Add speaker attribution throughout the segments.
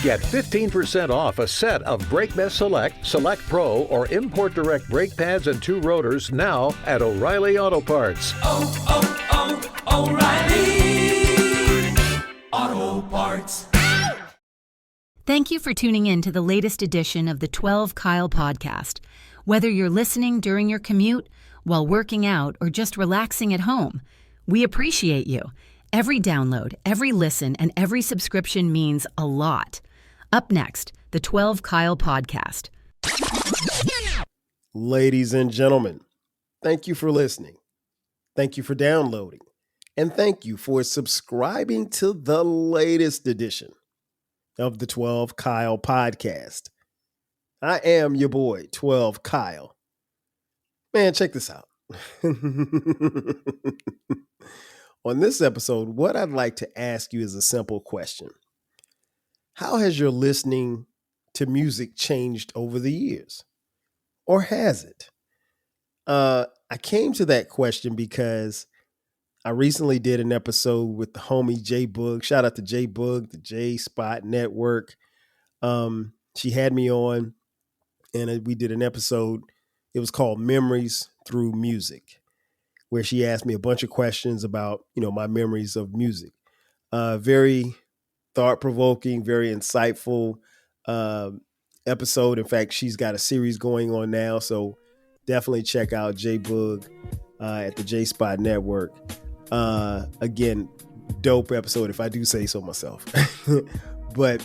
Speaker 1: Get 15% off a set of BrakeMess Select, Select Pro, or Import Direct brake pads and 2 rotors now at O'Reilly Auto Parts.
Speaker 2: O'Reilly Auto Parts.
Speaker 3: Thank you for tuning in to the latest edition of the 12 Kyle podcast. Whether you're listening during your commute, while working out, or just relaxing at home, we appreciate you. Every download, every listen, and every subscription means a lot. Up next, the 12 Kyle podcast.
Speaker 4: Ladies and gentlemen, thank you for listening. Thank you for downloading. And thank you for subscribing to the latest edition of the 12 Kyle podcast. I am your boy, 12 Kyle. Man, check this out. On this episode, what I'd like to ask you is a simple question. How has your listening to music changed over the years? Or has it? I came to that question because I recently did an episode with the homie J Boog. Shout out to J Boog, the J Spot Network. She had me on and we did an episode. It was called Memories Through Music, where she asked me a bunch of questions about, my memories of music. Very thought-provoking, very insightful episode. In fact, she's got a series going on now, so definitely check out J Boog at the J Spot Network. Again, dope episode if I do say so myself. But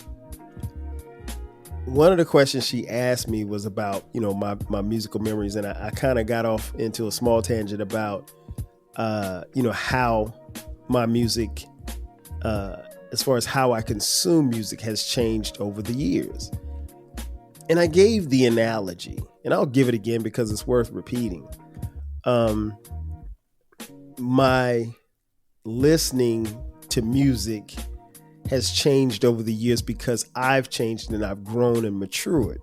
Speaker 4: one of the questions she asked me was about, my musical memories. And I kind of got off into a small tangent about, how my music, as far as how I consume music has changed over the years. And I gave the analogy, and I'll give it again because it's worth repeating. My listening to music has changed over the years because I've changed and I've grown and matured.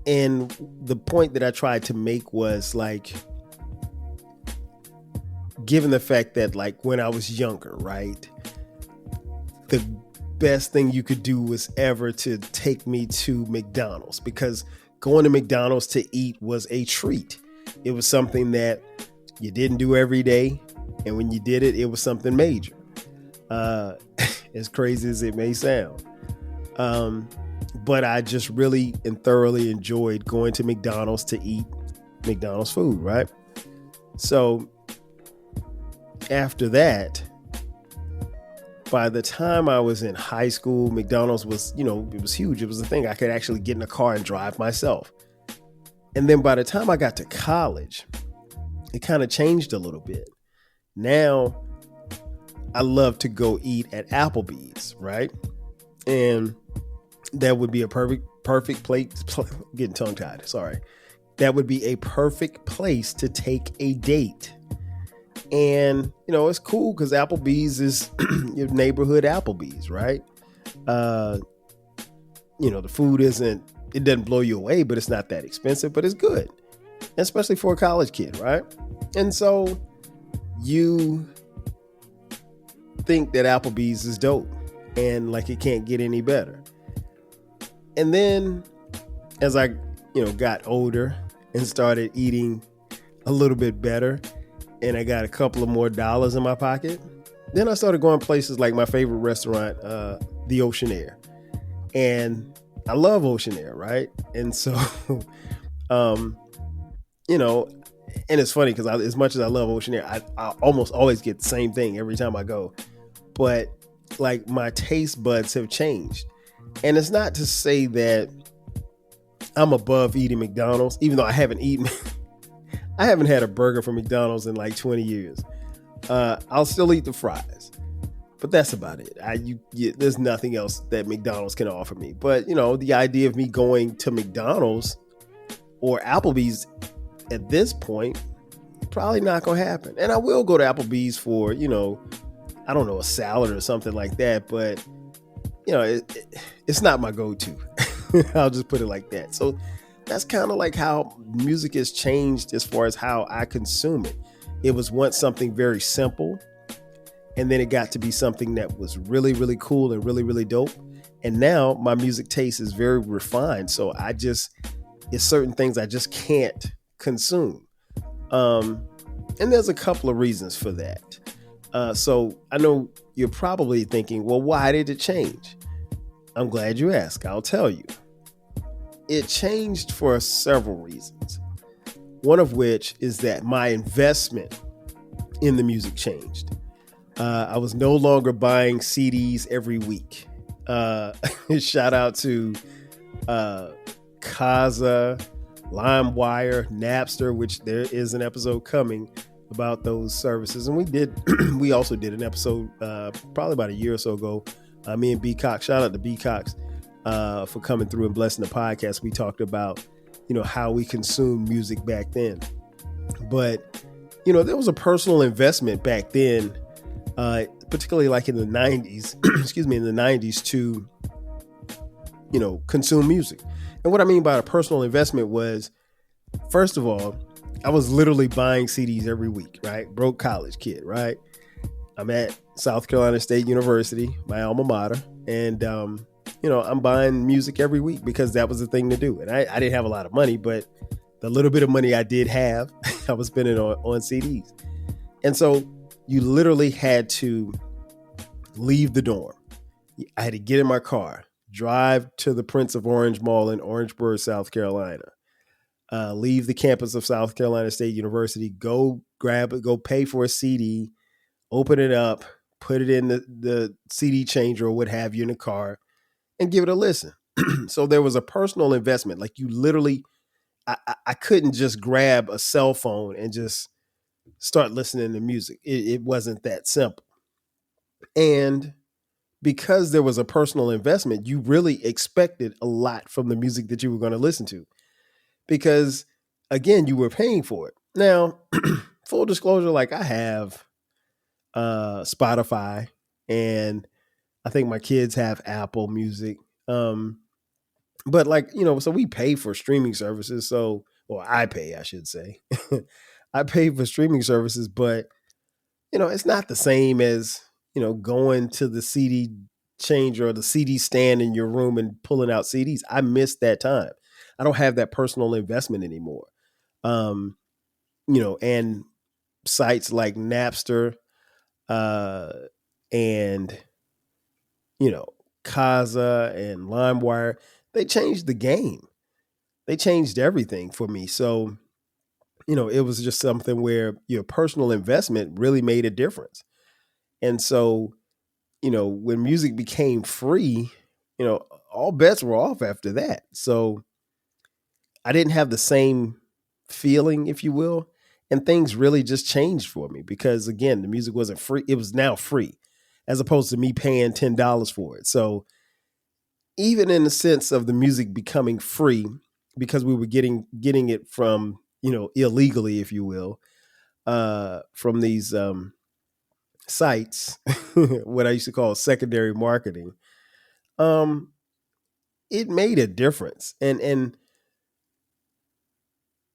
Speaker 4: And the point that I tried to make was given the fact that when I was younger, right, the best thing you could do was ever to take me to McDonald's, because going to McDonald's to eat was a treat. It was something that you didn't do every day. And when you did it, it was something major. As crazy as it may sound. But I just really and thoroughly enjoyed going to McDonald's to eat McDonald's food, right? So after that, by the time I was in high school, McDonald's was, it was huge. It was a thing. I could actually get in a car and drive myself. And then by the time I got to college, it kind of changed a little bit. Now, I love to go eat at Applebee's, right? And that would be a perfect place. Getting tongue tied. Sorry. That would be a perfect place to take a date. And, it's cool because Applebee's is your neighborhood Applebee's, right? The food it doesn't blow you away, but it's not that expensive, but it's good. Especially for a college kid, right? And so you think that Applebee's is dope and it can't get any better. And then as I, got older and started eating a little bit better and I got a couple of more dollars in my pocket, then I started going places like my favorite restaurant, the Ocean Air. And I love Ocean Air, right? And so, and it's funny because as much as I love Ocean Air, I almost always get the same thing every time I go. But my taste buds have changed. And it's not to say that I'm above eating McDonald's, even though I haven't had a burger from McDonald's in 20 years. I'll still eat the fries, but that's about it. There's nothing else that McDonald's can offer me. But, the idea of me going to McDonald's or Applebee's at this point, probably not going to happen. And I will go to Applebee's for, I don't know, a salad or something like that. But, it's not my go-to. I'll just put it like that. So that's kind of how music has changed as far as how I consume it. It was once something very simple. And then it got to be something that was really, really cool and really, really dope. And now my music taste is very refined. So it's certain things I just can't consume. And there's a couple of reasons for that. So I know you're probably thinking, well, why did it change? I'm glad you asked. I'll tell you. It changed for several reasons. One of which is that my investment in the music changed. I was no longer buying CDs every week. Shout out to Kazaa, LimeWire, Napster, which there is an episode coming about those services. And we also did an episode probably about a year or so ago. Me and B Cox, shout out to B Cox for coming through and blessing the podcast. We talked about, how we consumed music back then. But, there was a personal investment back then, particularly like in the 90s, in the 90s to, consume music. And what I mean by a personal investment was, first of all, I was literally buying CDs every week, right? Broke college kid, right? I'm at South Carolina State University, my alma mater, and, I'm buying music every week because that was the thing to do. And I didn't have a lot of money, but the little bit of money I did have, I was spending on CDs. And so you literally had to leave the dorm. I had to get in my car, drive to the Prince of Orange Mall in Orangeburg, South Carolina, leave the campus of South Carolina State University, go grab it, go pay for a CD, open it up, put it in the CD changer or what have you in the car, and give it a listen. So there was a personal investment. Like you literally, I couldn't just grab a cell phone and just start listening to music. It wasn't that simple. And because there was a personal investment, you really expected a lot from the music that you were going to listen to. Because again, you were paying for it. Now, full disclosure, like I have Spotify, and I think my kids have Apple Music. But like, so we pay for streaming services. So, or I pay, I should say. I pay for streaming services, but it's not the same as, going to the CD changer or the CD stand in your room and pulling out CDs. I missed that time. I don't have that personal investment anymore. And sites like Napster, and, Kazaa and LimeWire, they changed the game. They changed everything for me. So, it was just something where your personal investment really made a difference. And so, when music became free, all bets were off after that. So I didn't have the same feeling, if you will. And things really just changed for me because, again, the music wasn't free. It was now free as opposed to me paying $10 for it. So even in the sense of the music becoming free, because we were getting it from, illegally, if you will, from these sites, what I used to call secondary marketing, it made a difference. And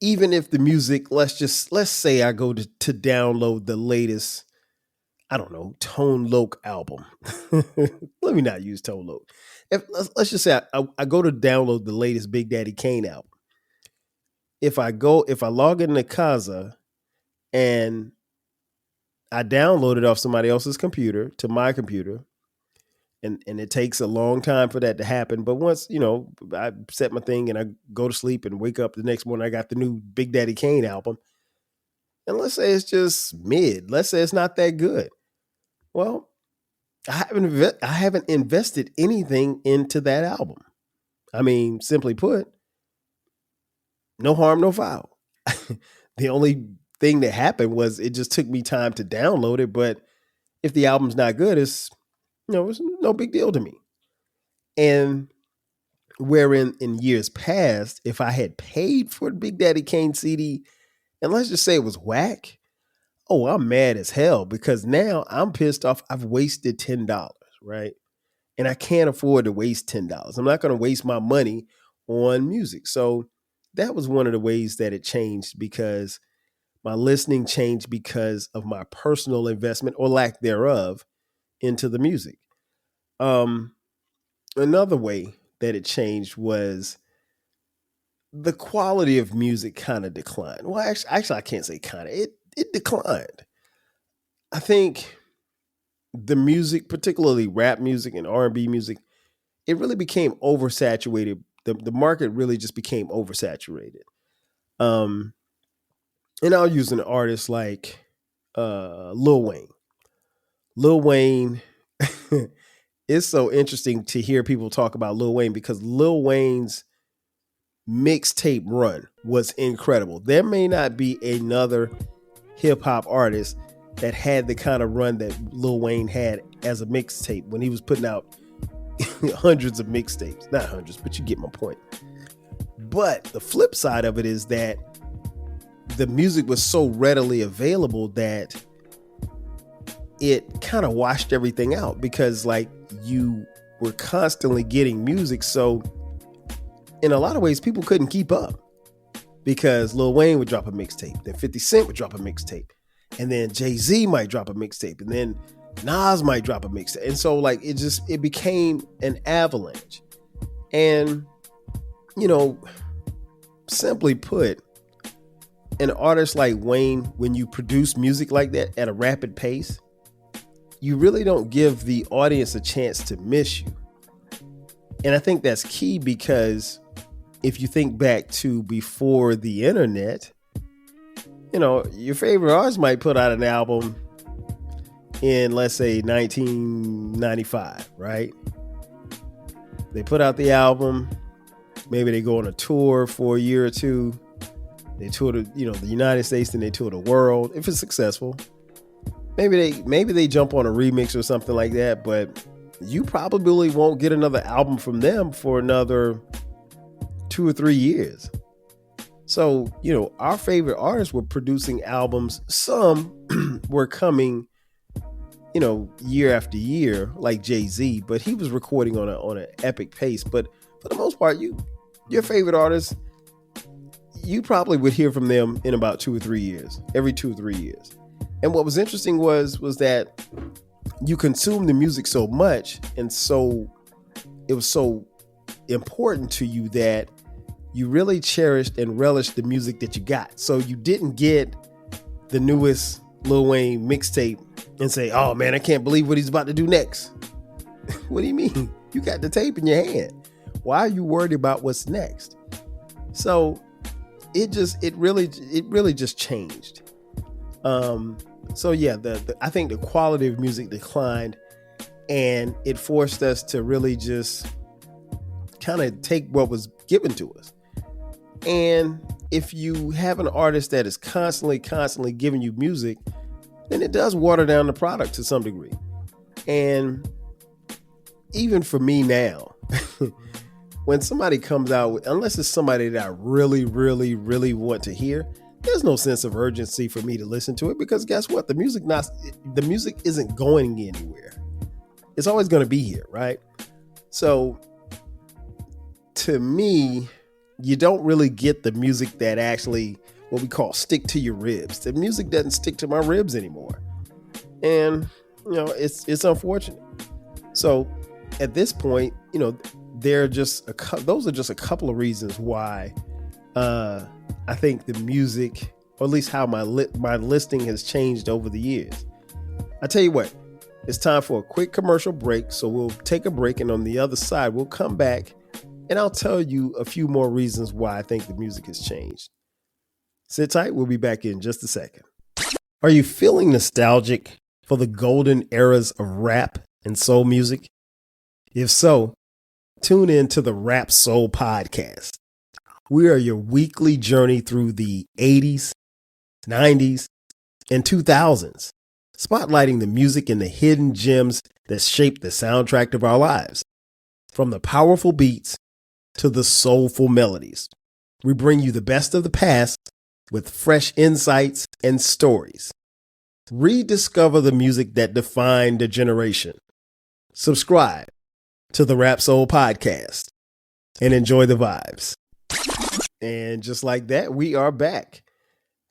Speaker 4: even if the music, let's say I go to download the latest, I don't know, Tone Loc album. Let me not use Tone Loc. Let's just say I go to download the latest Big Daddy Kane album. If I log into Kazaa and I download it off somebody else's computer to my computer, and it takes a long time for that to happen. But once, I set my thing and I go to sleep and wake up the next morning, I got the new Big Daddy Kane album. And let's say it's just mid. Let's say it's not that good. Well, I haven't invested anything into that album. I mean, simply put, no harm, no foul. The only thing that happened was it just took me time to download it. But if the album's not good, it's no big deal to me. And wherein in years past, if I had paid for the Big Daddy Kane CD, and let's just say it was whack, oh, I'm mad as hell because now I'm pissed off. I've wasted $10, right? And I can't afford to waste $10. I'm not going to waste my money on music. So that was one of the ways that it changed because My listening changed because of my personal investment or lack thereof into the music. Another way that it changed was the quality of music kind of declined. Well, actually, I can't say kind of. It declined. I think the music, particularly rap music and R&B music, it really became oversaturated. The market really just became oversaturated. Um, and I'll use an artist like Lil Wayne. Lil Wayne, it's so interesting to hear people talk about Lil Wayne because Lil Wayne's mixtape run was incredible. There may not be another hip hop artist that had the kind of run that Lil Wayne had as a mixtape when he was putting out hundreds of mixtapes. Not hundreds, but you get my point. But the flip side of it is that the music was so readily available that it kind of washed everything out because like you were constantly getting music. So in a lot of ways, people couldn't keep up because Lil Wayne would drop a mixtape, then 50 Cent would drop a mixtape, and then Jay-Z might drop a mixtape, and then Nas might drop a mixtape. And so like it became an avalanche. And, you know, simply put, an artist like Wayne, when you produce music like that at a rapid pace, you really don't give the audience a chance to miss you. And I think that's key because if you think back to before the internet, you know, your favorite artist might put out an album in, let's say, 1995, right? They put out the album. Maybe they go on a tour for a year or two. They tour the United States, then they tour the world. If it's successful, maybe they jump on a remix or something like that. But you probably won't get another album from them for another 2 or 3 years. So, you know, our favorite artists were producing albums. Some were coming, you know, year after year, like Jay-Z, but he was recording on an epic pace. But for the most part, your favorite artists, you probably would hear from them in about 2 or 3 years, every 2 or 3 years. And what was interesting was that you consumed the music so much, and so it was so important to you that you really cherished and relished the music that you got. So you didn't get the newest Lil Wayne mixtape and say, oh man, I can't believe what he's about to do next. What do you mean? You got the tape in your hand. Why are you worried about what's next? So it really just changed. So yeah, I think the quality of music declined, and it forced us to really just kind of take what was given to us. And if you have an artist that is constantly giving you music, then it does water down the product to some degree. And even for me now, when somebody comes out with, unless it's somebody that I really want to hear, there's no sense of urgency for me to listen to it, because guess what? The music isn't going anywhere. It's always going to be here, right? So to me, you don't really get the music that actually, what we call, stick to your ribs. The music doesn't stick to my ribs anymore. And, you know, it's unfortunate. So at this point, you know, those are just a couple of reasons why I think the music, or at least how my listing has changed over the years. I tell you what, it's time for a quick commercial break. So we'll take a break, and on the other side, we'll come back and I'll tell you a few more reasons why I think the music has changed. Sit tight. We'll be back in just a second. Are you feeling nostalgic for the golden eras of rap and soul music? If so, tune in to the Rap Soul Podcast. We are your weekly journey through the 80s, 90s, and 2000s, spotlighting the music and the hidden gems that shaped the soundtrack of our lives. From the powerful beats to the soulful melodies, we bring you the best of the past with fresh insights and stories. Rediscover the music that defined a generation. Subscribe to the Rap Soul Podcast and enjoy the vibes. And just like that, we are back.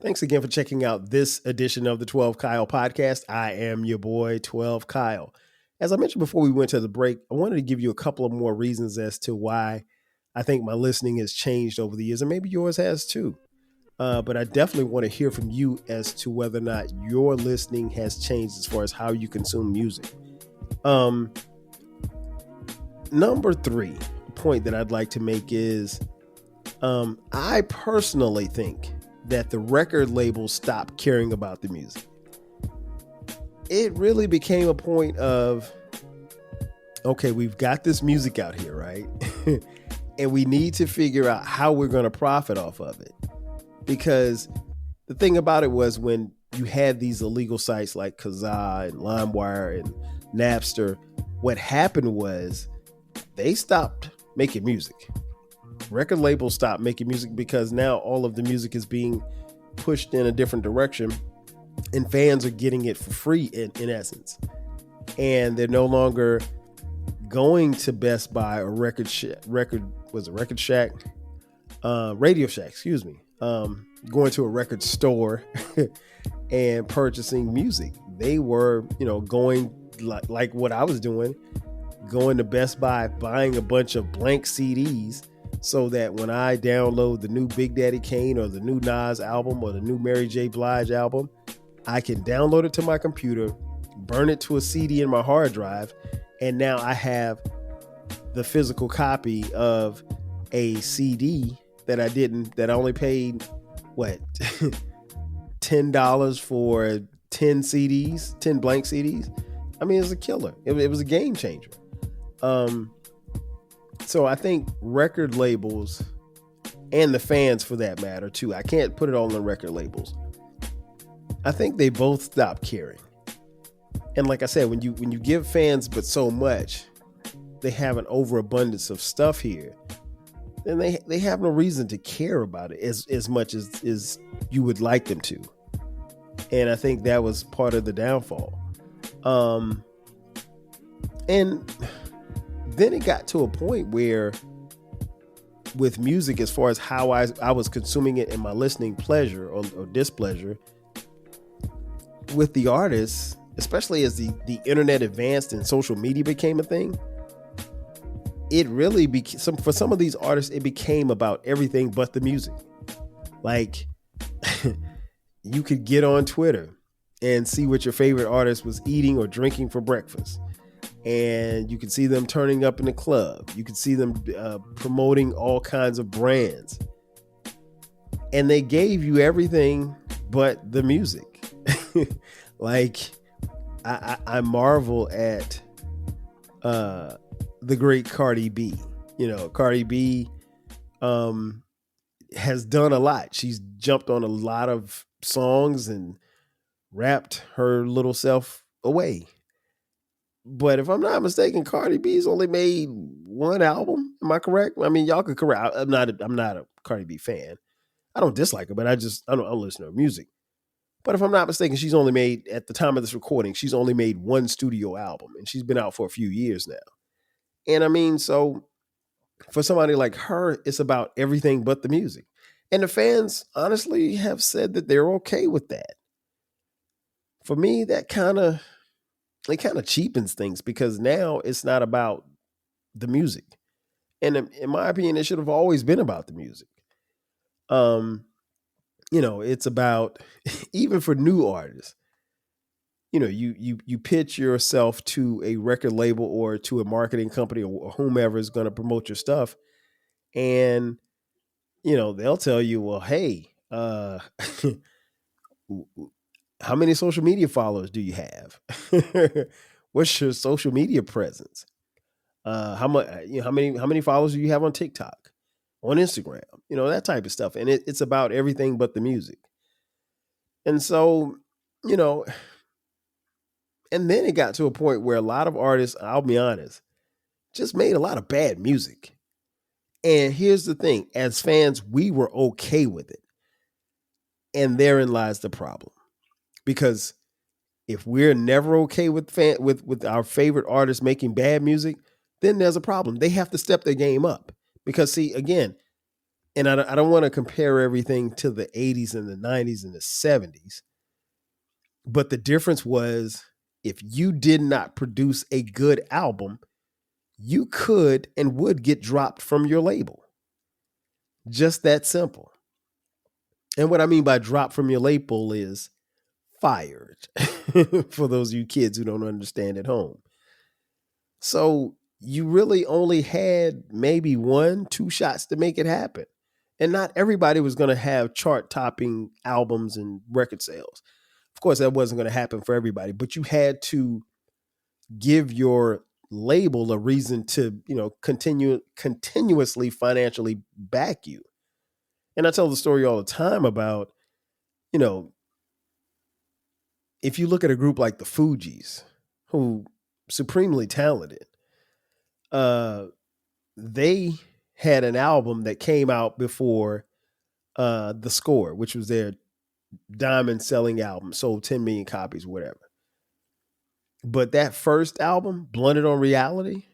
Speaker 4: Thanks again for checking out this edition of the 12 Kyle podcast. I am your boy, 12 Kyle. As I mentioned before we went to the break, I wanted to give you a couple of more reasons as to why I think my listening has changed over the years, and maybe yours has too. But I definitely want to hear from you as to whether or not your listening has changed as far as how you consume music. Number 3 point that I'd like to make is I personally think that the record labels stopped caring about the music. It really became a point of, okay, we've got this music out here, right? And we need to figure out how we're going to profit off of it. Because the thing about it was when you had these illegal sites like Kazaa and LimeWire and Napster, what happened was they stopped making music. Record labels stopped making music because now all of the music is being pushed in a different direction and fans are getting it for free in essence. And they're no longer going to Best Buy or Radio Shack, going to a record store and purchasing music. They were, going like what I was doing, going to Best Buy, buying a bunch of blank CDs so that when I download the new Big Daddy Kane or the new Nas album or the new Mary J. Blige album, I can download it to my computer, burn it to a CD in my hard drive, and now I have the physical copy of a CD that I only paid, $10 for 10 CDs, 10 blank CDs. I mean, it's a killer. It was a game changer. So I think record labels and the fans for that matter too, I can't put it all on record labels. I think they both stopped caring. And like I said, when you give fans but so much, they have an overabundance of stuff here, then they have no reason to care about it as much as you would like them to. And I think that was part of the downfall. And then it got to a point where with music, as far as how I was consuming it and my listening pleasure or displeasure with the artists, especially as the internet advanced and social media became a thing, it really became, for some of these artists, it became about everything but the music. Like you could get on Twitter and see what your favorite artist was eating or drinking for breakfast. And you could see them turning up in the club. You could see them promoting all kinds of brands. And they gave you everything but the music. Like, I marvel at the great Cardi B. Cardi B has done a lot. She's jumped on a lot of songs and rapped her little self away. But if I'm not mistaken, Cardi B's only made one album. Am I correct? I mean, y'all could correct. I'm not a Cardi B fan. I don't dislike her, but I don't listen to her music. But if I'm not mistaken, she's only made, at the time of this recording, she's only made one studio album, and she's been out for a few years now. And I mean, so for somebody like her, it's about everything but the music. And the fans honestly have said that they're okay with that. For me, it kind of cheapens things because now it's not about the music. And in my opinion, it should have always been about the music. It's about, even for new artists, you pitch yourself to a record label or to a marketing company or whomever is going to promote your stuff. And, they'll tell you, well, hey, how many social media followers do you have? What's your social media presence? How many followers do you have on TikTok, on Instagram? That type of stuff. And it's about everything but the music. And so, and then it got to a point where a lot of artists, I'll be honest, just made a lot of bad music. And here's the thing, as fans, we were okay with it. And therein lies the problem. Because if we're never okay with our favorite artists making bad music, then there's a problem. They have to step their game up. Because see, again, And I don't want to compare everything to the 80s and the 90s and the 70s, but the difference was if you did not produce a good album, you could and would get dropped from your label. Just that simple. And what I mean by drop from your label is fired, for those of you kids who don't understand at home. So you really only had maybe 1, 2 shots to make it happen. And not everybody was going to have chart topping albums and record sales. Of course, that wasn't going to happen for everybody, but you had to give your label a reason to, continuously financially back you. And I tell the story all the time about, if you look at a group like the Fugees, who supremely talented, they had an album that came out before The Score, which was their diamond selling album, sold 10 million copies, whatever. But that first album, Blunted on Reality,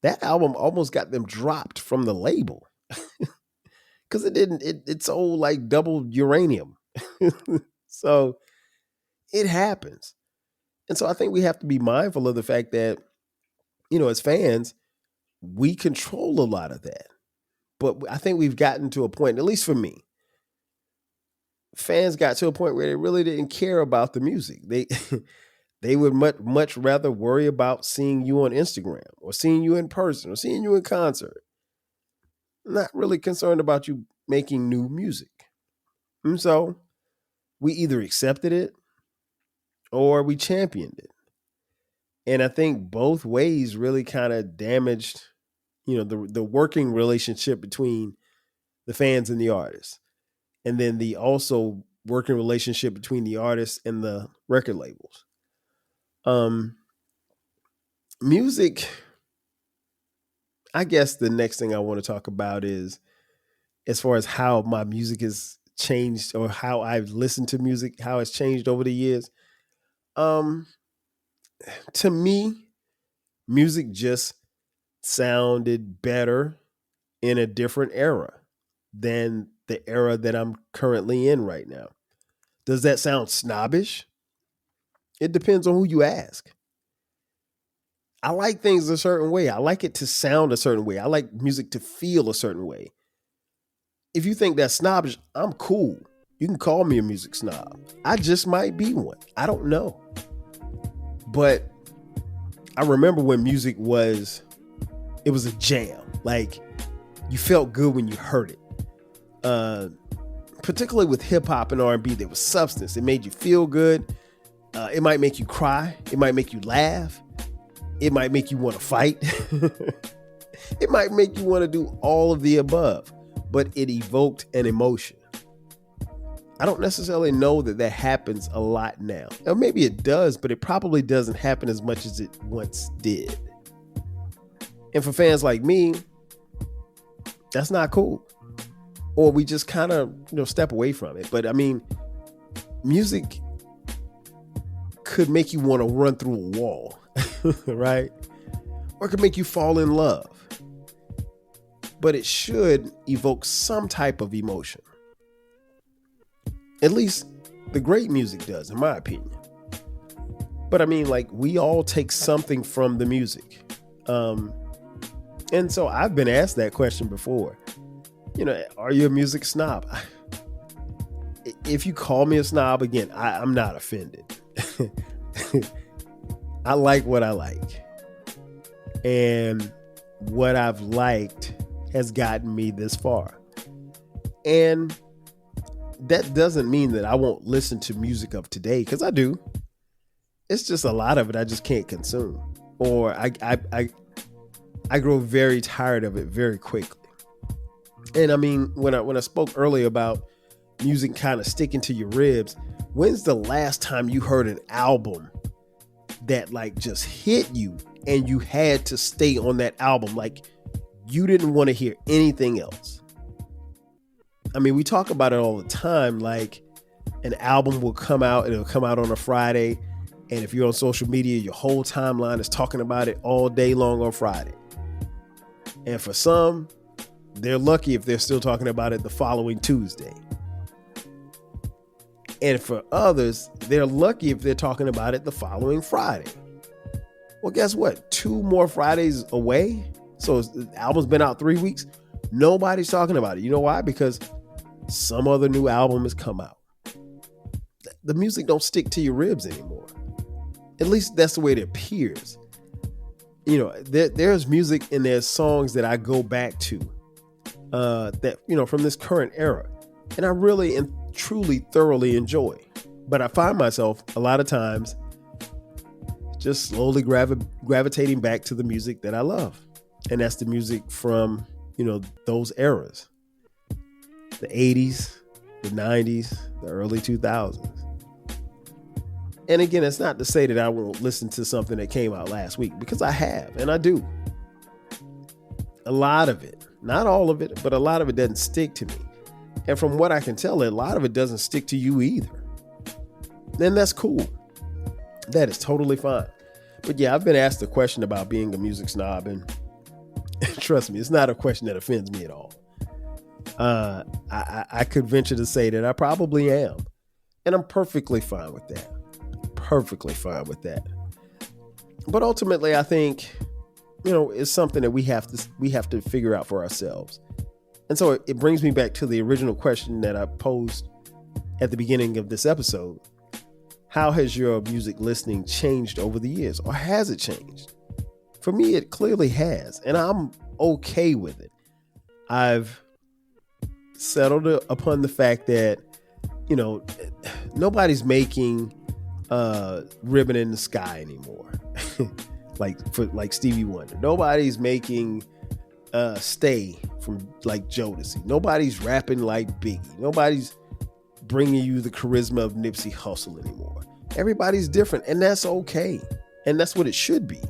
Speaker 4: that album almost got them dropped from the label because it sold like double uranium. So it happens. And so I think we have to be mindful of the fact that, as fans, we control a lot of that. But I think we've gotten to a point, at least for me, fans got to a point where they really didn't care about the music. They would much rather worry about seeing you on Instagram or seeing you in person or seeing you in concert. Not really concerned about you making new music. And so we either accepted it or we championed it. And I think both ways really kind of damaged, the working relationship between the fans and the artists. And then the also working relationship between the artists and the record labels. Music, I guess the next thing I want to talk about is as far as how my music has changed or how I've listened to music, how it's changed over the years. To me, music just sounded better in a different era than the era that I'm currently in right now. Does that sound snobbish? It depends on who you ask. I like things a certain way. I like it to sound a certain way. I like music to feel a certain way. If you think that's snobbish, I'm cool. You can call me a music snob. I just might be one. I don't know. But I remember when music was a jam. Like, you felt good when you heard it. Particularly with hip hop and R&B, there was substance. It made you feel good. It might make you cry. It might make you laugh. It might make you want to fight. It might make you want to do all of the above, but it evoked an emotion. I don't necessarily know that happens a lot now. Or maybe it does, but it probably doesn't happen as much as it once did. And for fans like me, that's not cool. Or we just kind of, step away from it. But I mean, music could make you want to run through a wall, right? Or it could make you fall in love. But it should evoke some type of emotion. At least the great music does, in my opinion. But I mean, like, we all take something from the music. And so I've been asked that question before. Are you a music snob? If you call me a snob, again, I'm not offended. I like what I like. And what I've liked has gotten me this far. And that doesn't mean that I won't listen to music of today, because I do. It's just a lot of it I just can't consume. Or I grow very tired of it very quickly. And I mean, when I spoke earlier about music kind of sticking to your ribs, when's the last time you heard an album that like just hit you and you had to stay on that album? Like, you didn't want to hear anything else. I mean, we talk about it all the time. Like, an album will come out, it'll come out on a Friday. And if you're on social media, your whole timeline is talking about it all day long on Friday. And for some, they're lucky if they're still talking about it the following Tuesday. And for others, they're lucky if they're talking about it the following Friday. Well, guess what? 2 more Fridays away. So the album's been out 3 weeks. Nobody's talking about it. You know why? Because some other new album has come out. The music don't stick to your ribs anymore. At least that's the way it appears. You know, there's music and there's songs that I go back to that, you know, from this current era. And I really and truly thoroughly enjoy. But I find myself a lot of times just slowly gravitating back to the music that I love. And that's the music from, you know, those eras. The 80s, the 90s, the early 2000s. And again, it's not to say that I won't listen to something that came out last week, because I have, and I do. A lot of it, not all of it, but a lot of it doesn't stick to me. And from what I can tell, a lot of it doesn't stick to you either. Then that's cool. That is totally fine. But yeah, I've been asked a question about being a music snob, and trust me, it's not a question that offends me at all. I could venture to say that I probably am. And I'm perfectly fine with that. Perfectly fine with that. But ultimately, I think, you know, it's something that we have to figure out for ourselves. And so it brings me back to the original question that I posed at the beginning of this episode. How has your music listening changed over the years, or has it changed? For me, it clearly has, and I'm okay with it. I've settled upon the fact that, you know, nobody's making Ribbon in the Sky anymore. like Stevie Wonder. Nobody's making Stay from like Jodeci. Nobody's rapping like Biggie. Nobody's bringing you the charisma of Nipsey Hussle anymore. Everybody's different, and that's okay. And that's what it should be.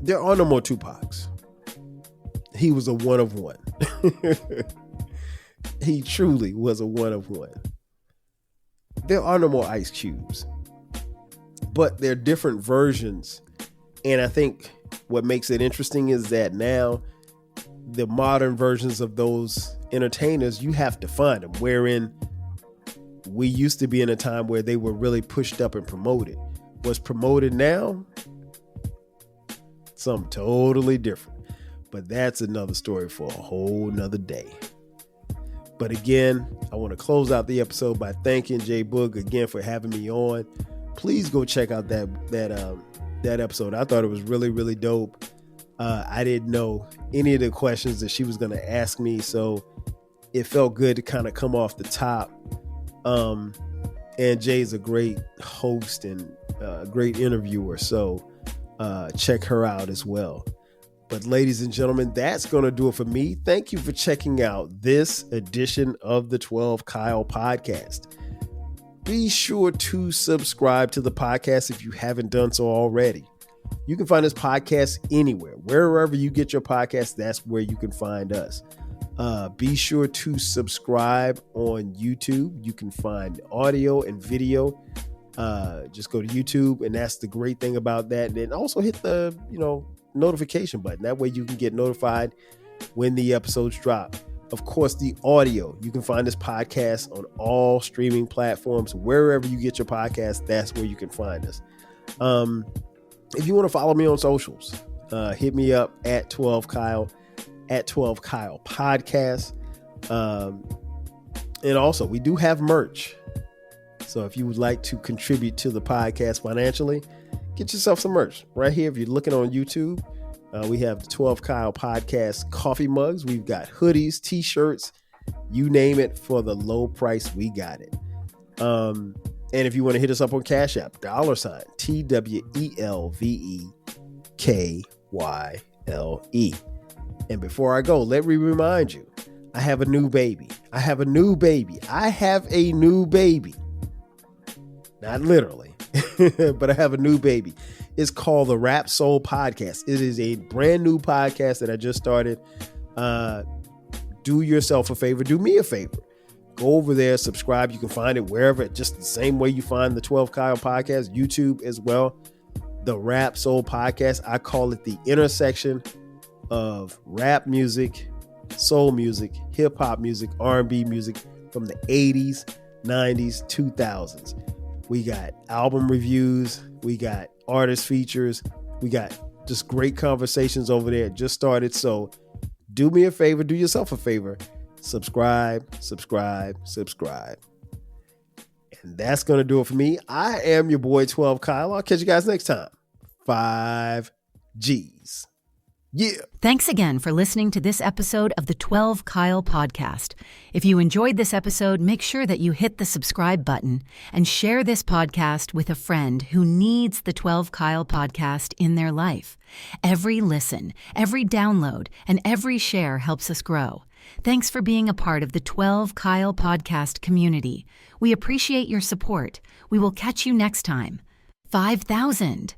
Speaker 4: There are no more Tupacs. He was a one of one. He truly was a one of one. There are no more Ice Cubes, but they're different versions. And I think what makes it interesting is that now the modern versions of those entertainers, you have to find them, wherein we used to be in a time where they were really pushed up and promoted. What's promoted now? Something totally different. But that's another story for a whole nother day. But again, I want to close out the episode by thanking Jay Boog again for having me on. Please go check out that episode. I thought it was really, really dope. I didn't know any of the questions that she was going to ask me, so it felt good to kind of come off the top. And Jay's a great host and a great interviewer, so check her out as well. But ladies and gentlemen, that's going to do it for me. Thank you for checking out this edition of the 12 Kyle podcast. Be sure to subscribe to the podcast if you haven't done so already. You can find this podcast anywhere. Wherever you get your podcast, that's where you can find us. Be sure to subscribe on YouTube. You can find audio and video. Just go to YouTube, and that's the great thing about that. And then also hit the, notification button. That way you can get notified when the episodes drop. Of course, the audio, you can find this podcast on all streaming platforms. Wherever you get your podcast, that's where you can find us. If you want to follow me on socials, hit me up at 12Kyle, at 12Kyle Podcast. And also, we do have merch. So if you would like to contribute to the podcast financially, get yourself some merch right here. If you're looking on YouTube, we have the 12 Kyle Podcast coffee mugs. We've got hoodies, t-shirts, you name it, for the low price. We got it. And if you want to hit us up on Cash App, $TWELVEKYLE. And before I go, let me remind you, I have a new baby. Not literally, but I have a new baby. It's called the Rap Soul Podcast. It is a brand new podcast that I just started. Do yourself a favor. Do me a favor. Go over there, subscribe. You can find it wherever, just the same way you find the 12 Kyle Podcast, YouTube as well. The Rap Soul Podcast. I call it the intersection of rap music soul music, hip hop music, R&B music from the 80s, 90s, 2000s. We got album reviews, we got artist features, we got just great conversations over there. It just started, so do me a favor, do yourself a favor. Subscribe. And that's going to do it for me. I am your boy 12 Kyle. I'll catch you guys next time. 5 G's. Yeah.
Speaker 3: Thanks again for listening to this episode of the 12 Kyle podcast. If you enjoyed this episode, make sure that you hit the subscribe button and share this podcast with a friend who needs the 12 Kyle podcast in their life. Every listen, every download, and every share helps us grow. Thanks for being a part of the 12 Kyle podcast community. We appreciate your support. We will catch you next time. 5,000.